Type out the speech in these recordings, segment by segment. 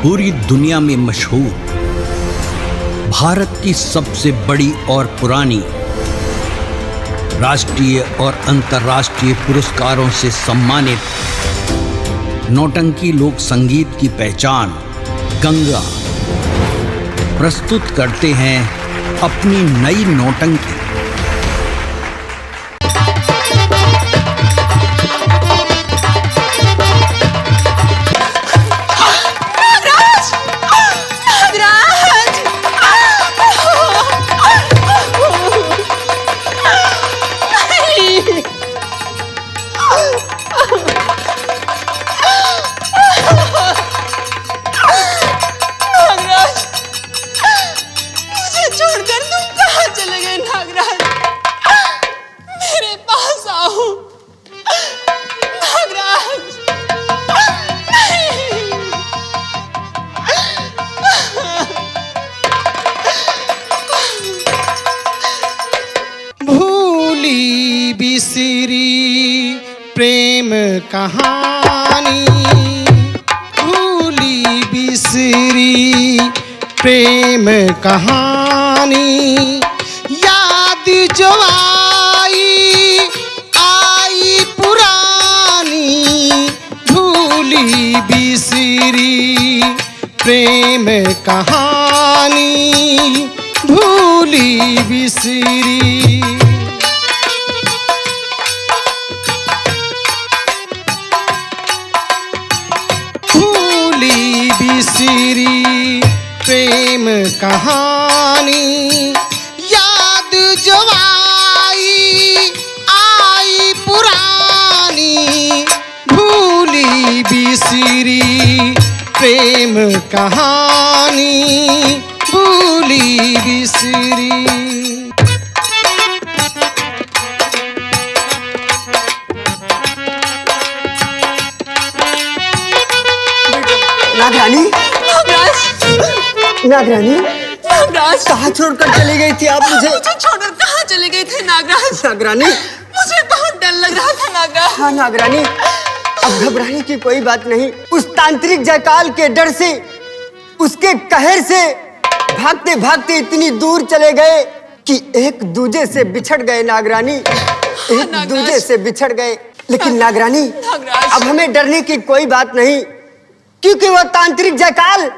पूरी दुनिया में मशहूर, भारत की सबसे बड़ी और पुरानी, राष्ट्रीय और अंतर्राष्ट्रीय पुरस्कारों से सम्मानित नौटंकी लोक संगीत की पहचान गंगा प्रस्तुत करते हैं अपनी नई नौटंकी। प्रेम कहानी भूली बिसरी प्रेम कहानी, याद जो आई पुरानी भूली बिसरी प्रेम कहानी भूली बिसरी। बिसरी प्रेम कहानी, याद जो आई पुरानी भूली बिसरी प्रेम कहानी भूली बिसरी। नागरानी, नागरानी, नागराज कहाँ छोड़कर चली गई थी आप मुझे? मुझे छोड़कर कहाँ चले गए थे नागराज? नागरानी, मुझे बहुत डर लग रहा था नागराज। हाँ नागरानी, अब घबराने की कोई बात नहीं। उस तांत्रिक जयकाल के डर से, उसके कहर से भागते भागते इतनी दूर चले गए कि एक दूजे से बिछड़ गए नागरानी, एक दूजे से बिछड़ गए। लेकिन नागरानी, अब हमें डरने की कोई बात नहीं, क्योंकि वह तांत्रिक जयकाल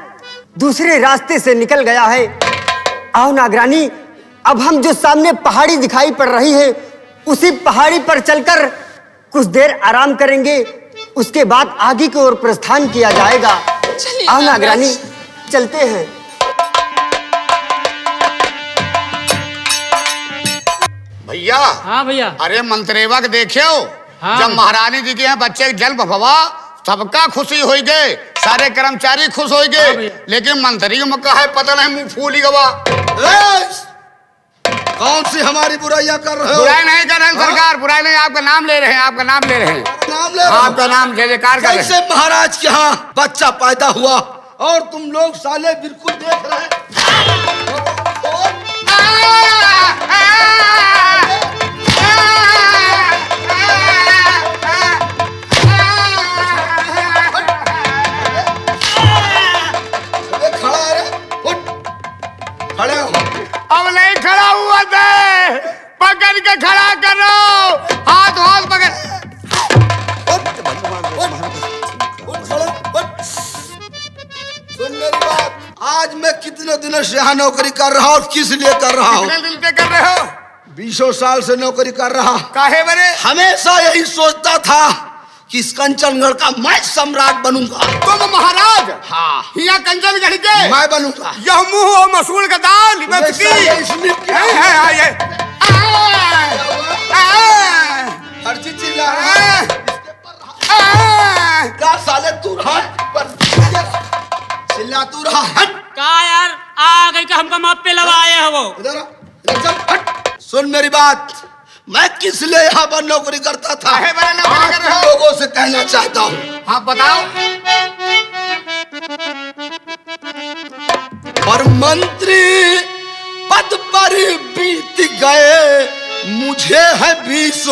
दूसरे रास्ते से निकल गया है। आओ नागरानी, अब हम जो सामने पहाड़ी दिखाई पड़ रही है, उसी पहाड़ी पर चलकर कुछ देर आराम करेंगे, उसके बाद आगे की ओर प्रस्थान किया जाएगा। आओ नागरानी, चलते हैं। भैया। हाँ भैया। अरे मंत्रेवक देखियो, हाँ। जब महारानी जी के यहाँ बच्चे के जल भवा सबका खुशी हो गए, सारे कर्मचारी खुश हो गए, लेकिन मंत्री में कहा है पता नहीं मुंह फूली गवा। कौन सी हमारी बुराइयां कर रहे हो? बुराई नहीं कर रहे हैं सरकार, बुराई नहीं, आपका नाम ले रहे हैं, आपका नाम ले रहे हैं, आपका नाम जय जयकार कर रहे हैं। कैसे महाराज के यहाँ बच्चा पैदा हुआ और तुम लोग साले बिल्कुल देख रहे हैं। अब नहीं खड़ा हुआ थे, पकड़ के खड़ा करो, हाथ हाथ पकड़। सुन मेरी बात, आज मैं कितने दिनों से यहाँ नौकरी कर रहा हूँ, किस लिए कर रहा हूँ? कितने दिन पे कर रहे हो? 20 साल से नौकरी कर रहा। काहे बने? हमेशा यही सोचता था कि इस कंचनगढ़ का मैं सम्राट बनूंगा। तुम महाराज? हाँ। यहाँ कंचनगढ़ के मैं बनूंगा। यह मुंह और मसूल का दाल हर चीज चिल्ला साले तू चिल्ला तू रहा। का यार आ गई का हमका माप पे लगाए हो वो। इधर सुन मेरी बात, मैं किस लिए यहाँ पर नौकरी करता था, लोगों से कहना चाहता हूँ। हाँ बताओ। पर मंत्री पद पर बीत गए, मुझे है 20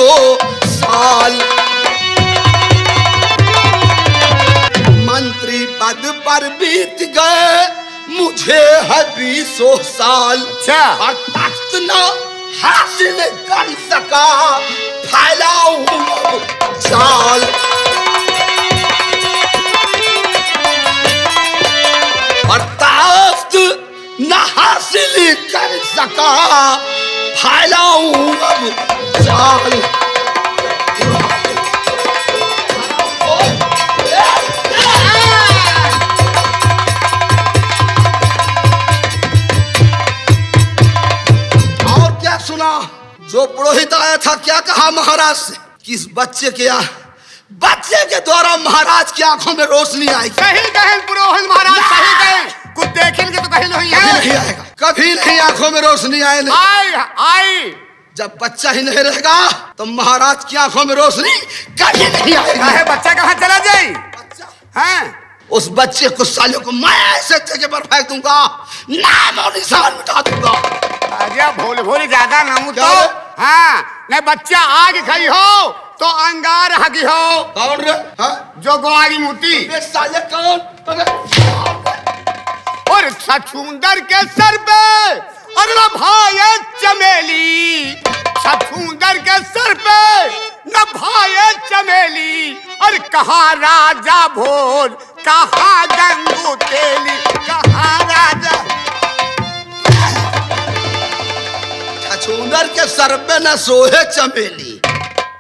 साल। मंत्री पद पर बीत गए मुझे है 20 साल। अच्छा। और तख्त न हासिल कर सका, फैलाऊं जाल। और तख्त न हासिल कर सका, फैलाऊं जाल। सुना जो पुरोहित आया था क्या कहा महाराज से कि इस बच्चे के द्वारा महाराज की आंखों में रोशनी आएगी। सही कहे पुरोहित महाराज, सही कहे। कुछ देखेंगे तो कहीं नहीं है, नहीं आएगा, कभी नहीं आंखों में रोशनी आए। आई जब बच्चा ही नहीं रहेगा तो महाराज की आंखों में रोशनी कभी नहीं आएगी। बच्चा कहाँ चला जाए? हैं? उस बच्चे को सालों को मैं ऐसे जगह पर फेंक दूंगा, नाम और निशान मिटा दूंगा। अरे भोले भोले ज्यादा नामू तो। हाँ, नहीं बच्चा आग खाई हो तो अंगार हगी हो। कौन रे? हाँ? जो गोवारी मूर्ति। साले कौन? और छछूंदर के सर पे और न भाई चमेली, छछूंदर के सर पे न भाई चमेली। और कहा राजा भोज, कहा गंगू तेली, कहा राजा। छछूंदर के सर पे न सोहे चमेली,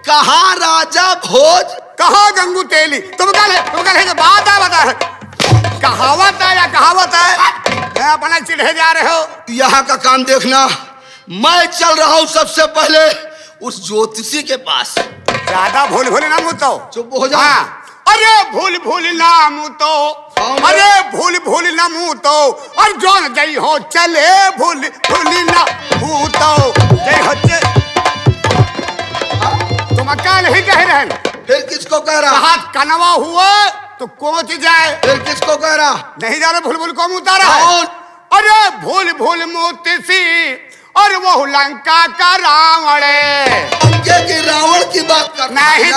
कहा राजा भोज, कहा गंगू तेली। तुम कल बात है, बता कहावत है या कहावत है? अपना चिढ़े जा रहे हो। यहाँ का काम देखना, मैं चल रहा हूँ सबसे पहले उस ज्योतिषी के पास। ज्यादा भूल भूल ना मुतो। चुप हो जा। हाँ। अरे भूल भूल ना मुतो, अरे भूल भूल ना मुतो। और जोन जई हो चले भूल भूल ना मुतो। जय हो तुम क्या नहीं कह रहे? फिर किसको कह रहा? हाथ कनवा हुआ तो कोच जाए। फिर किसको कह रहा? नहीं जा रहे भूल भूल को मुता रहा है। अरे भूल भूल मोती सी और वो लंका का रावण। लंके की रावण की बात कर। नहीं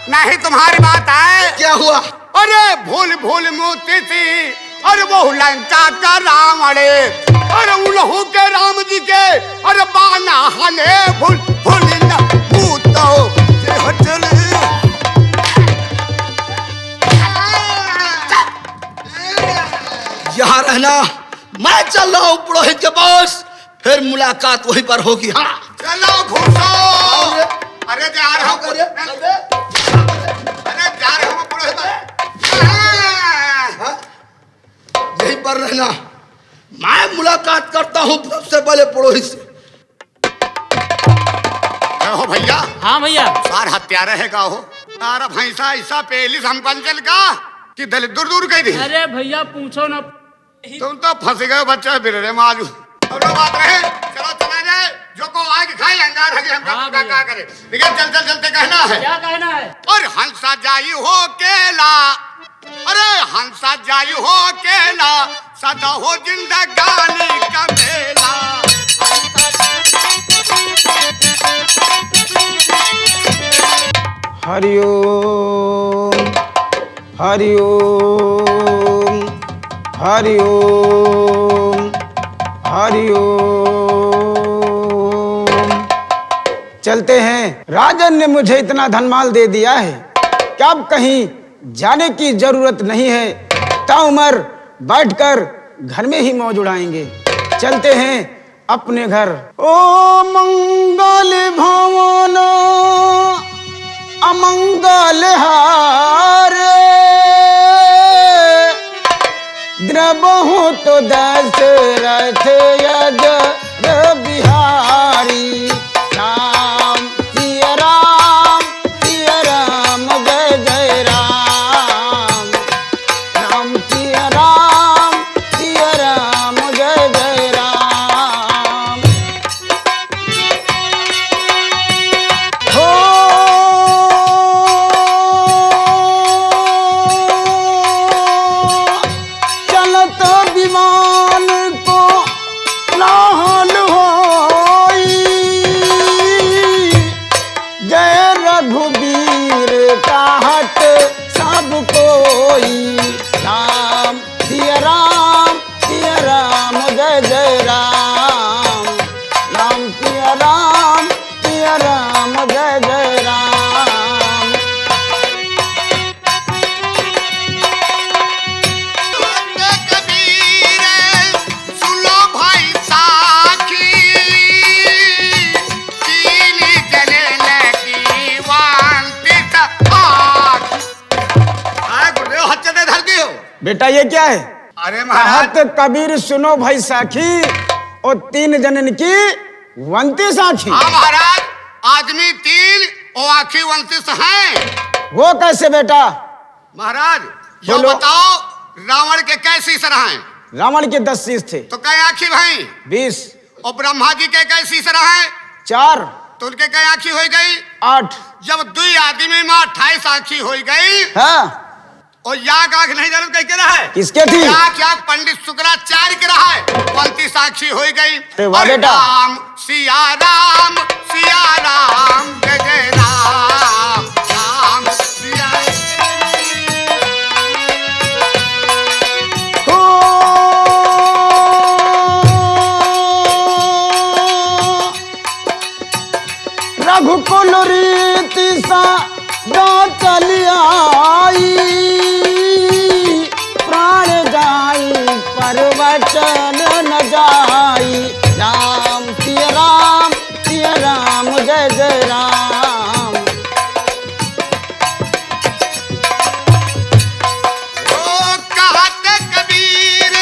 नहीं तुम्हारी बात है। क्या हुआ? अरे भूल भूल मोती सी और वो लंका का रावण। अरे उल्हू के राम जी के अरे बाना हले भूल भूल न भूतो। यहाँ रहना, मैं चल रहा हूँ पुरोहित के पास, फिर मुलाकात वहीं पर होगी। हाँ चलो घुसो। अरे जा रहा हूँ, अरे जा रहा हूँ पुरोहित। यहीं पर रहना, मैं मुलाकात करता हूँ सबसे पहले पुरोहित से। हो भैया। हाँ भैया। सार हत्यारा है का हो? तारा भैंसा ऐसा पेलिस हम पंचल का कि दल दूर दूर कही थी। अरे भैया पूछो ना, तुम तो फंस गए बच्चा बिररे माजू। और बात रहे, चलो चला जाए, जो को आगे खाए अंगार हगे हम क्या करे। लेकिन चलते कहना है। क्या कहना है? और हंसा जाई हो केला, अरे हंसा जाई हो केला, सदा हो जिंदगानी का मेला। हरिओम हरिओम हरिओम हरिओम। चलते हैं, राजन ने मुझे इतना धनमाल दे दिया है कि अब कहीं जाने की जरूरत नहीं है। ताउमर बैठकर घर में ही मौज उड़ाएंगे। चलते हैं अपने घर। ओ मंगल भवन अमंगल हारे, द्रबहु तो दशरथ अजर बिहारी। राम सिया राम जय जय राम। राम सिया राम जय जय राम। हो चलत विमान को लाहौल होई, जय रघुबीर कहत सब कोई। बेटा ये क्या है? अरे महाराज, कहत कबीर सुनो भाई साखी, और 3 जनन की 29 आँखी। हाँ महाराज, आदमी 3 और आँखी 29 हैं। वो कैसे बेटा? महाराज यो बोलो। बताओ, रावण के कैसी सरह हैं? रावण के 10 शीश थे। तो कई आँखी भाई? 20। और ब्रह्मा जी के कैसी सरह हैं? 4। तो उनके कई आँखी हो गई? 8। जब 2 आदमी में 28 आँखी हो गई, हाँ, और याक आँख नहीं जानत कह के रहा है? किसके थी? याक पंडित शुक्राचार्य के रहा है। 29 आँखी हो गई। अरे वाह अरे बेटा। राम सिया राम, जय जय राम, राम सिया। रघुकुल रीति सा चली आई, प्राण जाई पर वचन न जाई। राम सिया राम, जय जय राम। ओ कहत कबीर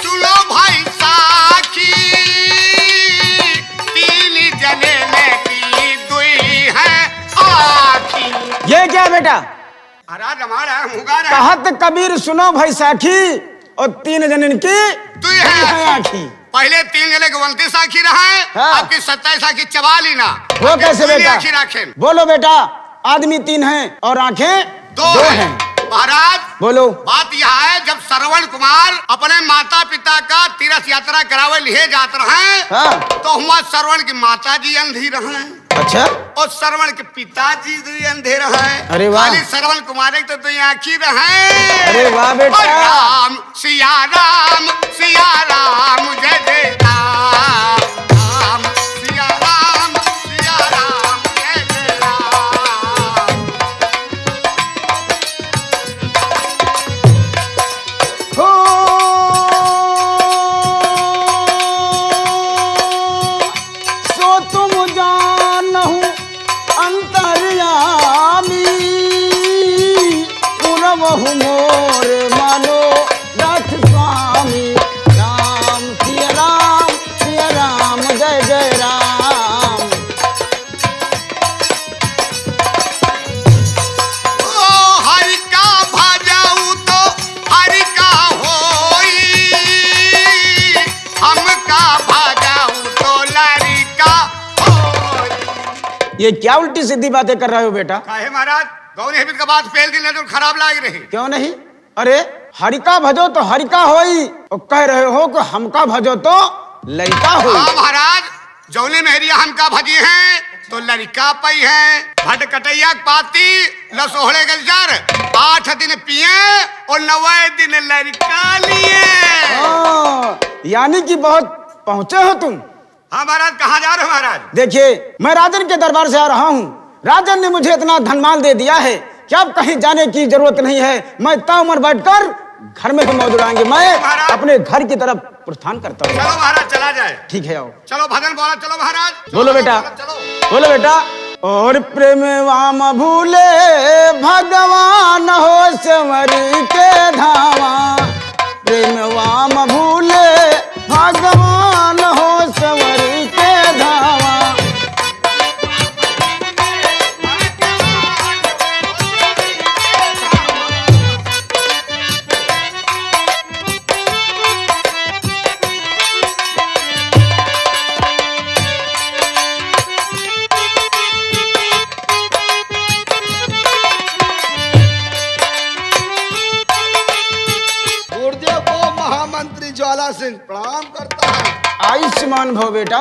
सुनो भाई साखी, 3 जने में की 2 है आखी। ये क्या बेटा? अरे रमाड़ा मुगा रहा कहत कबीर सुनो भाई साखी, और 3 जनन की 2 है आँखी। पहले 3 जने के 29 आँखी रहा है। हाँ। आपकी 27 आँखी चबा ली ना। वो कैसे बेटा? आँखी रखें। बोलो बेटा। आदमी 3 हैं और आंखें 2 हैं। महाराज बोलो। बात यह है, जब श्रवण कुमार अपने माता पिता का तीर्थ यात्रा करावे लिए जाते रहे, हाँ। तो हुआ श्रवण की माता जी अंधी रहे, अच्छा, और श्रवण के पिताजी 2 अंधे रहे। अरे वाह। खाली श्रवण कुमार तो 2 आँखी रहे। अरे वाह बेटा। और राम सिया राम, जय जय राम, राम सिया राम, जय जय राम। हो सो तुम जानहु अंतर्यामी, पुरवहु मोर मानो रथ स्वामी। राम सिया राम, जय जय राम। ओ हरि का भजाऊ तो हरि का होई, हमका भजाऊ तो लरी का होई। ये क्या उल्टी सीधी बातें कर रहे हो बेटा? काहे महाराज, गौरी हबित का बात फेल दिन तो खराब लाग रही। क्यों नहीं? अरे हरिका भजो तो हरिका होई, और कह रहे हो कि हमका भजो तो लड़का होई। हाँ महाराज, जौने मेहरिया हमका भजी हैं तो लड़का पई है। भट कटैया पाती लसोहड़े गलजार, 8 दिन पिए और 9वें दिन लड़का लिए। यानी कि बहुत पहुंचे हो तुम। हाँ महाराज, कहाँ जा रहे हो महाराज? देखिए, मैं राजन के दरबार से आ रहा हूँ। राजन ने मुझे इतना धनमाल दे दिया है कि अब कहीं जाने की जरूरत नहीं है। मैं ताउमर बैठकर घर में ही मौज उड़ाएंगे। मैं अपने घर की तरफ प्रस्थान करता हूँ। चलो महाराज, चला जाए। ठीक है, आओ। चलो भजन बोला, चलो महाराज। बोलो बेटा। चलो। बोलो बेटा। और प्रेम वाम भूले भगवान हो संवरी के धावा, प्रेम वाम भूले भगवान हो संवरी के धावा। गुरुदेव को महामंत्री ज्वाला सिंह प्रणाम करता है। आयुष्मान भव बेटा,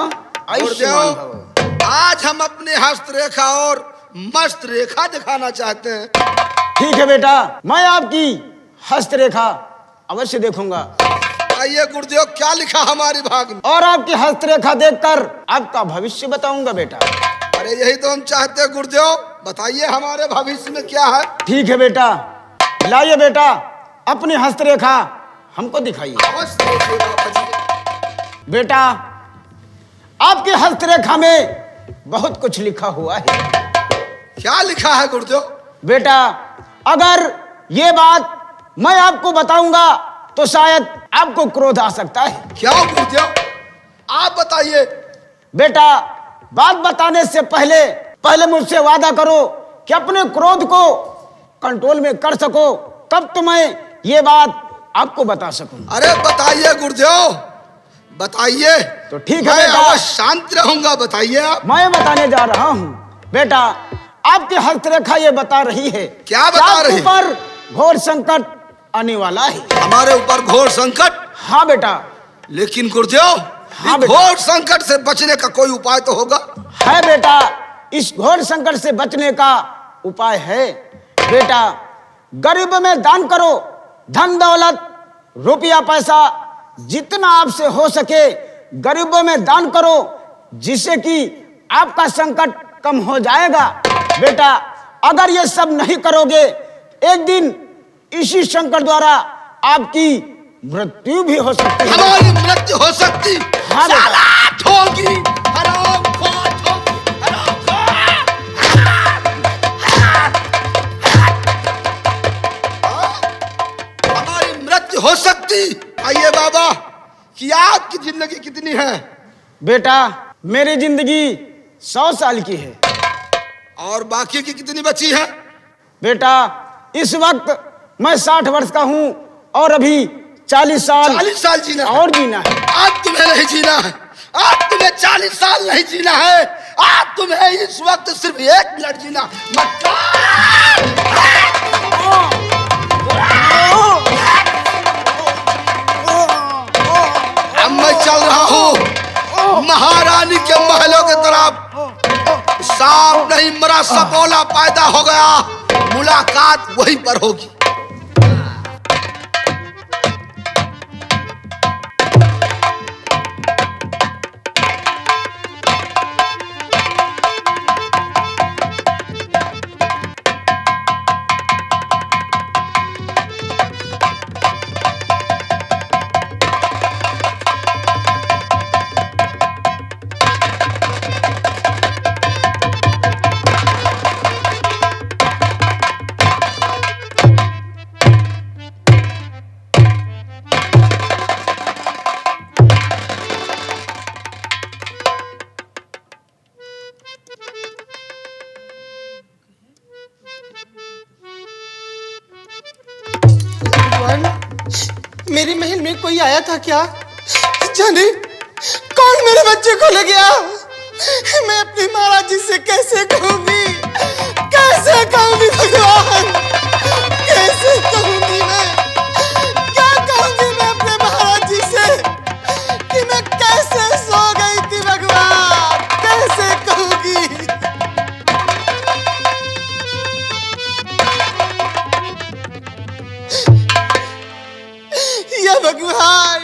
आयुष्मान भव। गुरुदेव, आज हम अपने हस्तरेखा और मस्त रेखा दिखाना चाहते हैं। ठीक है बेटा, मैं आपकी हस्तरेखा अवश्य देखूंगा। आइए गुरुदेव, क्या लिखा हमारे भाग में? और आपकी हस्तरेखा देखकर आपका भविष्य बताऊंगा बेटा। अरे यही तो हम चाहते हैं गुरुदेव, बताइए हमारे भविष्य में क्या है। ठीक है बेटा, लाइए बेटा अपनी हस्तरेखा हमको दिखाइए। अवश्य देखिए बाबा जी। बेटा, आपकी हस्तरेखा में बहुत कुछ लिखा हुआ है। क्या लिखा है गुरुदेव? बेटा, अगर ये बात मैं आपको बताऊंगा तो शायद आपको क्रोध आ सकता है। क्या गुरुदेव, आप बताइए। बेटा, बात बताने से पहले मुझसे वादा करो कि अपने क्रोध को कंट्रोल में कर सको, तब तो मैं ये बात आपको बता सकूं। अरे बताइए गुरुदेव, बताइए। तो ठीक है मैं बेटा, अवश्य शांत रहूंगा, बताइए आप। मैं बताने जा रहा हूं। बेटा, आपकी हस्तरेखा ये बता रही है क्या बता रही है? ऊपर घोर संकट आने वाला है। हमारे ऊपर घोर संकट? हाँ बेटा। लेकिन गुरुदेव, हाँ बेटा। घोर संकट से बचने का कोई उपाय तो होगा? है बेटा, इस घोर संकट से बचने का उपाय है। बेटा, गरीब में दान करो, धन दौलत रुपया पैसा जितना आपसे हो सके गरीबों में दान करो, जिससे कि आपका संकट कम हो जाएगा। बेटा, अगर ये सब नहीं करोगे, एक दिन इसी संकट द्वारा आपकी मृत्यु भी हो सकती है। हमारी मृत्यु हो सकती? हाँ बेटा। सालात होगी, हरामखोर होगी, हमारी मृत्यु हो सकती। आइए बाबा, कि आपकी जिंदगी कितनी है? बेटा, मेरी जिंदगी 100 साल की है। और बाकी की कितनी बची है? बेटा, इस वक्त मैं 60 वर्ष का हूँ और अभी 40 साल 40 साल जीना है। और जीना है। आज तुम्हें नहीं जीना है, आज तुम्हें 40 साल नहीं जीना है, आज तुम्हें इस वक्त सिर्फ 1 मिनट जीना। अब मैं चल रहा हूँ महारानी के महलों की तरफ। सांप नहीं मरा, सपोला पैदा हो गया, मुलाकात वहीं पर होगी। मेरे महल में कोई आया था क्या? जाने कौन मेरे बच्चे को ले गया? मैं अपनी महाराज जी से कैसे कहूंगी, कैसे कहूंगी भगवान, कैसे कहूंगी? मैं क्या कहूंगी मैं अपने महाराज जी से कि मैं कैसे सो गई थी भगवान, कैसे कहूंगी? या भगवान,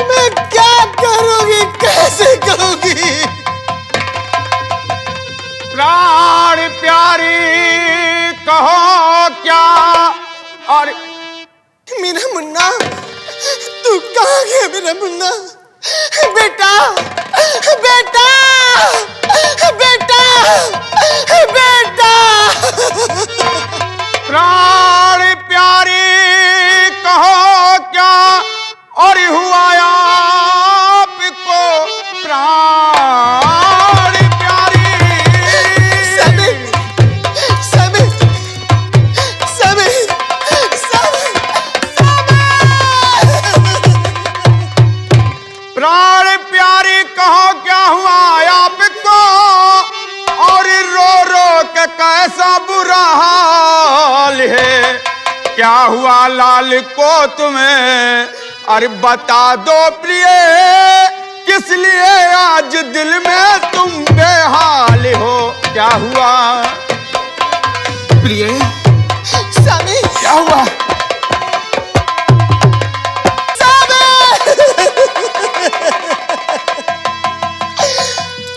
मैं क्या करूंगी, कैसे कहूंगी? प्राण प्यारी कहो क्या? और मेरा मुन्ना, तू कहाँ गया मेरा मुन्ना? बेटा, बेटा, बेटा, बेटा। प्राण प्यारी कहो क्या? और हुआ आपको प्राण प्यारी। समय, समय, समय, समय, प्राण प्यारी कहो क्या हुआ आपको? और रो रो के कैसा बुरा हाल है? क्या हुआ लाल को तुम्हें? अरे बता दो प्रिय, किस लिए आज दिल में तुम बेहाल हो? क्या हुआ प्रिय? समय, क्या हुआ?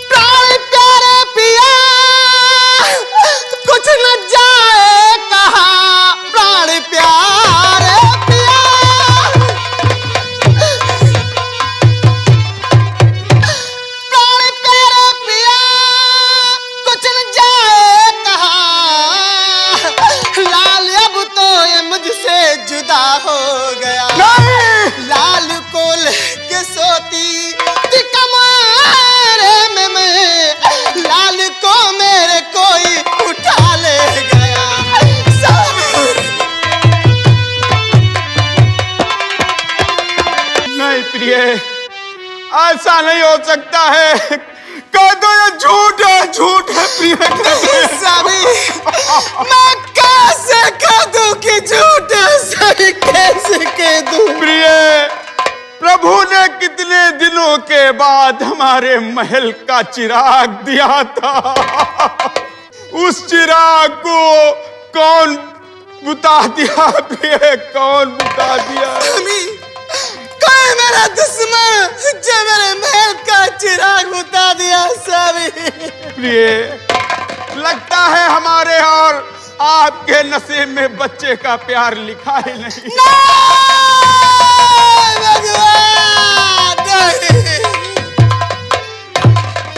प्राण प्यारे पिया, कुछ न जाए कहा। प्राण प्यारे पिया, प्राण प्यारे पिया, कुछ न जाए कहा। लाल अब तो ये मुझसे प्रिय, ऐसा नहीं हो सकता है। कह दो ये झूठ है प्रिय। स्वामी, मैं कैसे कह दूं कि झूठ है? स्वामी, कैसे कह दूं? प्रिय, प्रभु ने कितने दिनों के बाद हमारे महल का चिराग दिया था। उस चिराग को कौन बुता दिया प्रिय? कौन बुता दिया? कोई मेरा दुश्मन जो मेरे महल का चिराग बुता दिया। स्वामी, प्रिय, लगता है हमारे और आपके नसीब में बच्चे का प्यार लिखा ही नहीं।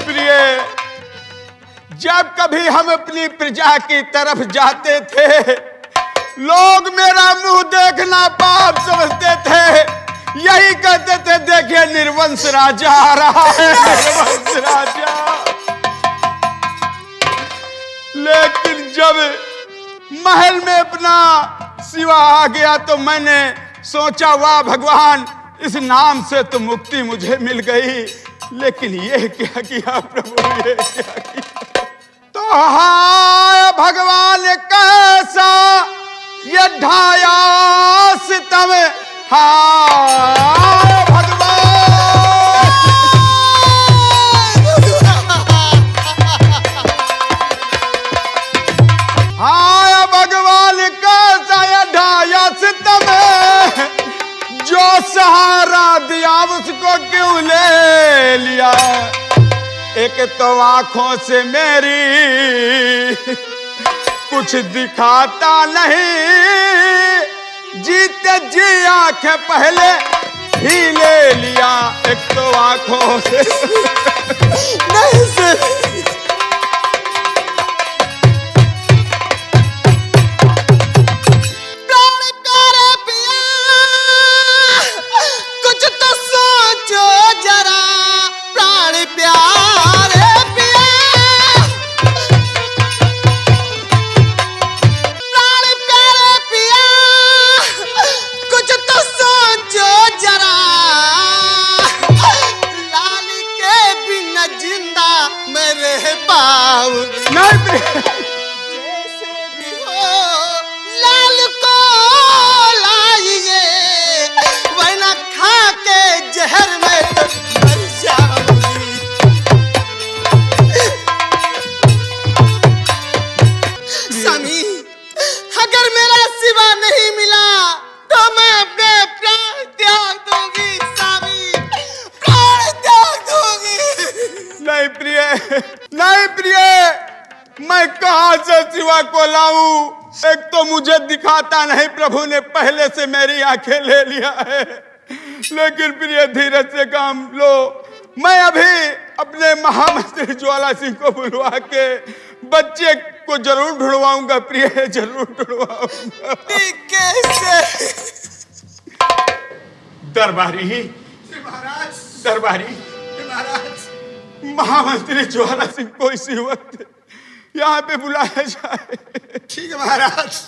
प्रिय, जब कभी हम अपनी प्रजा की तरफ जाते थे, लोग मेरा मुंह देखना पाप समझते थे। यही कहते थे, देखिए निर्वंश राजा आ रहा है, निर्वंश राजा। लेकिन जब महल में अपना सिवा आ गया तो मैंने सोचा, वाह भगवान, इस नाम से तो मुक्ति मुझे मिल गई। लेकिन ये क्या किया प्रभु, ये क्या किया? तो हाय भगवान, कैसा ये ढाया सितम, हाय भगवान। हाय भगवान, कैसा ये ढाया सितम, जो सहारा दिया उसको क्यों ले लिया? एक तो आंखों से मेरी कुछ दिखाता नहीं, जीते जी आंखें पहले ही ले लिया। एक तो आंखों से नहीं से कुछ तो सोचो जरा, प्राण प्यारे पिया, प्राण प्यारे पिया, कुछ तो सोचो जरा, लाल के बिना जिंदा मैं रह पाऊंगी। नहीं जैसे भी हो लाल को लाइए, वरना खा के जहर में मर जाऊंगी। स्वामी, अगर मेरा सिवा नहीं मिला तो मैं अपने प्राण त्याग दूंगी। स्वामी, प्राण त्याग दूंगी। नहीं प्रिय, नहीं प्रिय, मैं कहां से सिवा को लाऊं? एक तो मुझे दिखाता नहीं, प्रभु ने पहले से मेरी आंखें ले लिया है। लेकिन प्रिय, धीरज से काम लो। मैं अभी अपने महामंत्री ज्वाला सिंह को बुलवा के बच्चे को जरूर ढूंढवाऊंगा प्रिय, जरूर ढूंढवाऊंगा। कैसे? दरबारी, दरबारी, महामंत्री ज्वाला सिंह को इसी वक्त यहाँ पे बुलाया जाए। ठीक है महाराज।